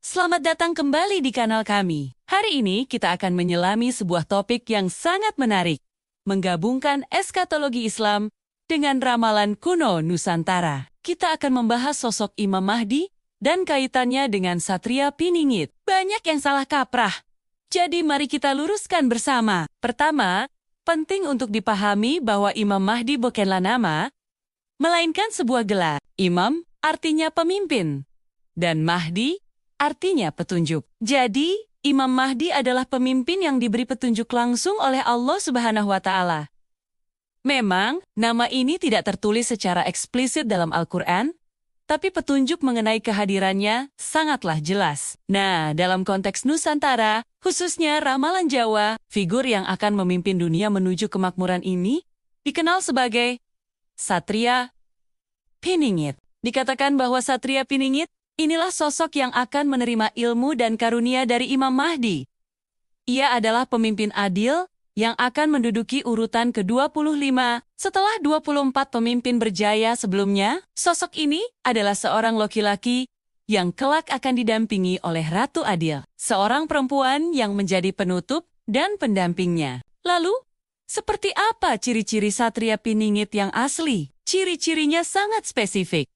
Selamat datang kembali di kanal kami. Hari ini kita akan menyelami sebuah topik yang sangat menarik, menggabungkan eskatologi Islam dengan ramalan kuno Nusantara. Kita akan membahas sosok Imam Mahdi dan kaitannya dengan Satria Piningit. Banyak yang salah kaprah, jadi mari kita luruskan bersama. Pertama, penting untuk dipahami bahwa Imam Mahdi bukanlah nama, melainkan sebuah gelar. Imam artinya pemimpin, dan Mahdi artinya petunjuk. Jadi, Imam Mahdi adalah pemimpin yang diberi petunjuk langsung oleh Allah Subhanahu wa Ta'ala. Memang, nama ini tidak tertulis secara eksplisit dalam Al-Quran, tapi petunjuk mengenai kehadirannya sangatlah jelas. Nah, dalam konteks Nusantara, khususnya ramalan Jawa, figur yang akan memimpin dunia menuju kemakmuran ini dikenal sebagai Satria Piningit. Dikatakan bahwa Satria Piningit inilah sosok yang akan menerima ilmu dan karunia dari Imam Mahdi. Ia adalah pemimpin adil yang akan menduduki urutan ke-25 setelah 24 pemimpin berjaya sebelumnya. Sosok ini adalah seorang laki-laki yang kelak akan didampingi oleh Ratu Adil, seorang perempuan yang menjadi penutup dan pendampingnya. Lalu, seperti apa ciri-ciri Satria Piningit yang asli? Ciri-cirinya sangat spesifik.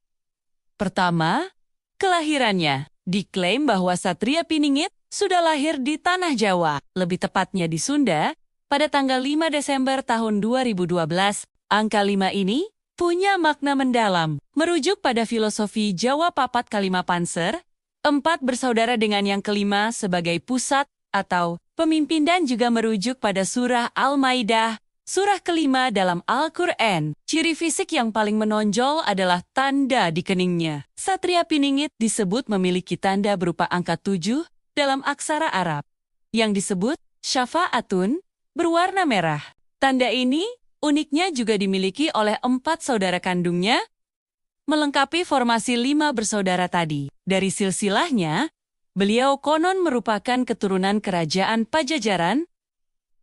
Pertama, kelahirannya. Diklaim bahwa Satria Piningit sudah lahir di Tanah Jawa, lebih tepatnya di Sunda, pada tanggal 5 Desember tahun 2012. Angka 5 ini punya makna mendalam, merujuk pada filosofi Jawa Papat Kalima Panser, 4 bersaudara dengan yang kelima sebagai pusat atau pemimpin, dan juga merujuk pada surah Al-Maidah, surah kelima dalam Al-Quran. Ciri fisik yang paling menonjol adalah tanda di keningnya. Satria Piningit disebut memiliki tanda berupa angka 7 dalam aksara Arab, yang disebut syafa'atun, berwarna merah. Tanda ini uniknya juga dimiliki oleh 4 saudara kandungnya, melengkapi formasi 5 bersaudara tadi. Dari silsilahnya, beliau konon merupakan keturunan kerajaan Pajajaran,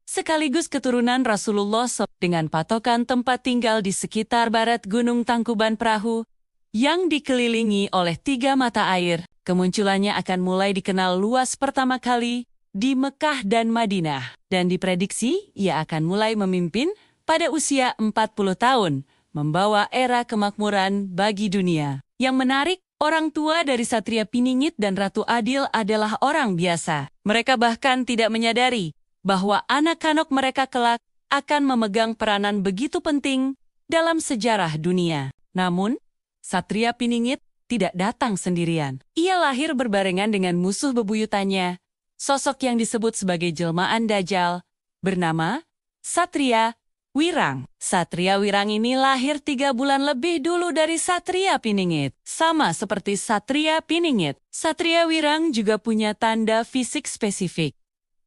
sekaligus keturunan Rasulullah SAW, dengan patokan tempat tinggal di sekitar barat Gunung Tangkuban Perahu yang dikelilingi oleh 3 mata air. Kemunculannya akan mulai dikenal luas pertama kali di Mekah dan Madinah, dan diprediksi ia akan mulai memimpin pada usia 40 tahun, membawa era kemakmuran bagi dunia. Yang menarik, orang tua dari Satria Piningit dan Ratu Adil adalah orang biasa. Mereka bahkan tidak menyadari bahwa anak-anak mereka kelak akan memegang peranan begitu penting dalam sejarah dunia. Namun, Satria Piningit tidak datang sendirian. Ia lahir berbarengan dengan musuh bebuyutannya, sosok yang disebut sebagai jelmaan Dajjal, bernama Satria Wirang. Satria Wirang ini lahir 3 bulan lebih dulu dari Satria Piningit. Sama seperti Satria Piningit, Satria Wirang juga punya tanda fisik spesifik.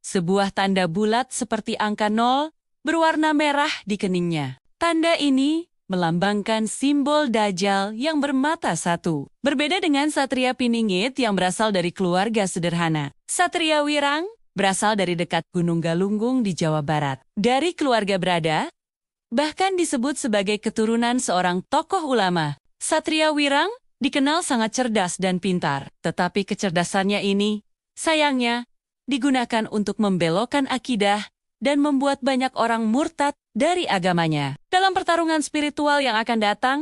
Sebuah tanda bulat seperti angka 0 berwarna merah di keningnya. Tanda ini melambangkan simbol Dajjal yang bermata 1. Berbeda dengan Satria Piningit yang berasal dari keluarga sederhana, Satria Wirang berasal dari dekat Gunung Galunggung di Jawa Barat. Dari keluarga berada, bahkan disebut sebagai keturunan seorang tokoh ulama. Satria Wirang dikenal sangat cerdas dan pintar, tetapi kecerdasannya ini, sayangnya, digunakan untuk membelokkan akidah dan membuat banyak orang murtad dari agamanya. Dalam pertarungan spiritual yang akan datang,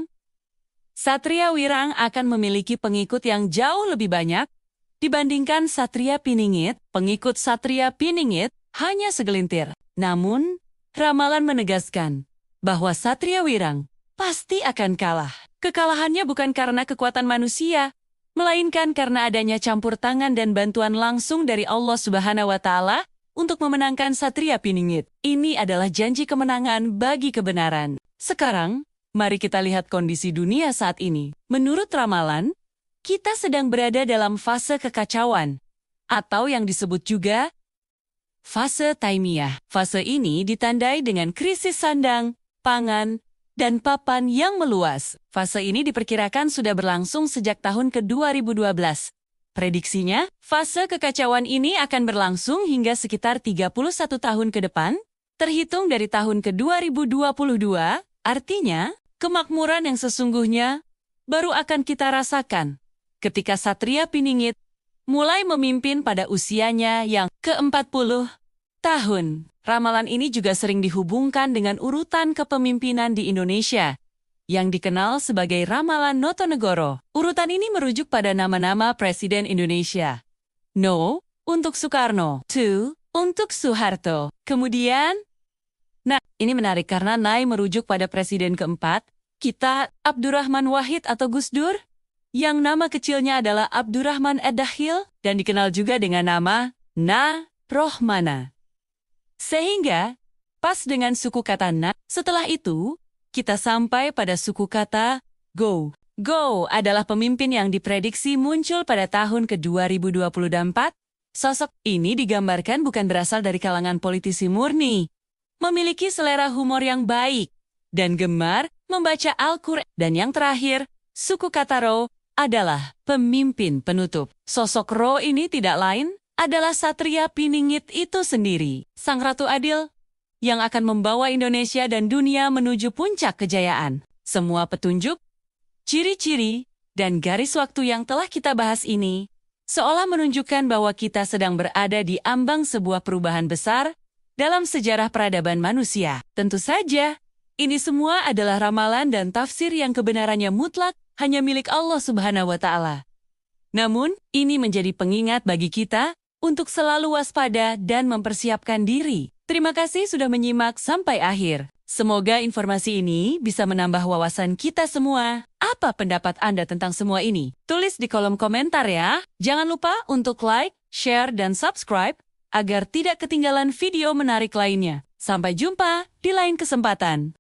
Satria Wirang akan memiliki pengikut yang jauh lebih banyak dibandingkan Satria Piningit. Pengikut Satria Piningit hanya segelintir. Namun, ramalan menegaskan bahwa Satria Wirang pasti akan kalah. Kekalahannya bukan karena kekuatan manusia, melainkan karena adanya campur tangan dan bantuan langsung dari Allah Subhanahu wa Ta'ala untuk memenangkan Satria Piningit. Ini adalah janji kemenangan bagi kebenaran. Sekarang, mari kita lihat kondisi dunia saat ini. Menurut ramalan, kita sedang berada dalam fase kekacauan, atau yang disebut juga fase Taimiyah. Fase ini ditandai dengan krisis sandang, pangan, dan papan yang meluas. Fase ini diperkirakan sudah berlangsung sejak tahun ke-2012. Prediksinya, fase kekacauan ini akan berlangsung hingga sekitar 31 tahun ke depan, terhitung dari tahun ke-2022, artinya, kemakmuran yang sesungguhnya baru akan kita rasakan ketika Satria Piningit mulai memimpin pada usianya yang ke-40 tahun. Ramalan ini juga sering dihubungkan dengan urutan kepemimpinan di Indonesia, yang dikenal sebagai Ramalan Notonegoro. Urutan ini merujuk pada nama-nama Presiden Indonesia. No, untuk Soekarno. 2, untuk Soeharto. Kemudian, ini menarik karena Nai merujuk pada Presiden keempat, kita, Abdurrahman Wahid atau Gus Dur, yang nama kecilnya adalah Abdurrahman Ad-Dakhil, dan dikenal juga dengan nama Rohmana. Sehingga, pas dengan suku kata na, setelah itu, kita sampai pada suku kata go. Go adalah pemimpin yang diprediksi muncul pada tahun ke-2024. Sosok ini digambarkan bukan berasal dari kalangan politisi murni, memiliki selera humor yang baik, dan gemar membaca Al-Quran. Dan yang terakhir, suku kata Ro adalah pemimpin penutup. Sosok Ro ini tidak lain adalah Satria Piningit itu sendiri, sang Ratu Adil, yang akan membawa Indonesia dan dunia menuju puncak kejayaan. Semua petunjuk, ciri-ciri, dan garis waktu yang telah kita bahas ini, seolah menunjukkan bahwa kita sedang berada di ambang sebuah perubahan besar dalam sejarah peradaban manusia. Tentu saja, ini semua adalah ramalan dan tafsir yang kebenarannya mutlak hanya milik Allah Subhanahu wa Ta'ala. Namun, ini menjadi pengingat bagi kita untuk selalu waspada dan mempersiapkan diri. Terima kasih sudah menyimak sampai akhir. Semoga informasi ini bisa menambah wawasan kita semua. Apa pendapat Anda tentang semua ini? Tulis di kolom komentar ya. Jangan lupa untuk like, share, dan subscribe agar tidak ketinggalan video menarik lainnya. Sampai jumpa di lain kesempatan.